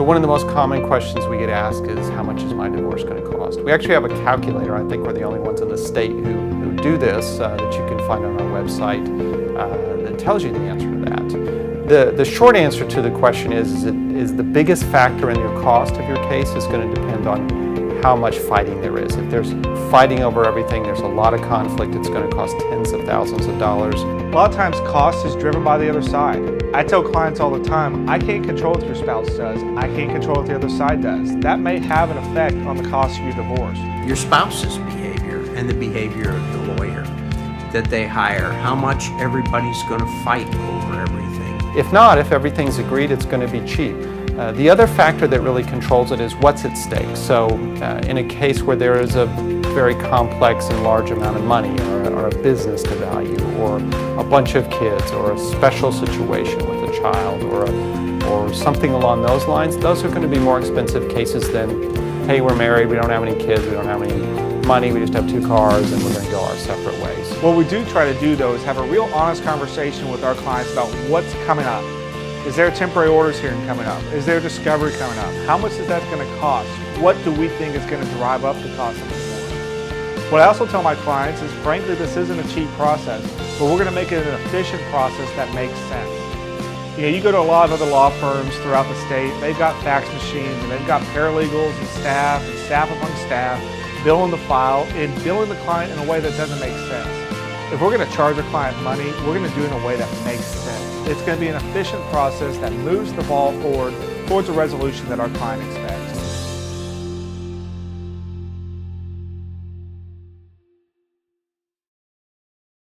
one of the most common questions we get asked is, how much is my divorce going to cost? We actually have a calculator. I think we're the only ones in the state who do this, that you can find on our website, that tells you the answer to that. The short answer to the question is the biggest factor in your cost of your case is going to depend on how much fighting there is. If there's fighting over everything, there's a lot of conflict, it's going to cost tens of thousands of dollars. A lot of times cost is driven by the other side. I tell clients all the time, I can't control what your spouse does. I can't control what the other side does. That may have an effect on the cost of your divorce. Your spouse's behavior and the behavior of the lawyer that they hire, how much everybody's going to fight over everything. If not, if everything's agreed, it's going to be cheap. The other factor that really controls it is what's at stake. So in a case where there is a very complex and large amount of money, or a business to value, or a bunch of kids, or a special situation with a child, or something along those lines, those are going to be more expensive cases than, hey, we're married, we don't have any kids, we don't have any money, we just have 2 cars, and we're going to go our separate ways. What we do try to do, though, is have a real honest conversation with our clients about what's coming up. Is there a temporary orders hearing coming up? Is there discovery coming up? How much is that going to cost? What do we think is going to drive up the cost of divorce? What I also tell my clients is, frankly, this isn't a cheap process, but we're going to make it an efficient process that makes sense. You know, you go to a lot of other law firms throughout the state, they've got fax machines, and they've got paralegals and staff among staff, billing the file, and billing the client in a way that doesn't make sense. If we're going to charge a client money, we're going to do it in a way that makes sense. It's going to be an efficient process that moves the ball forward towards a resolution that our client expects.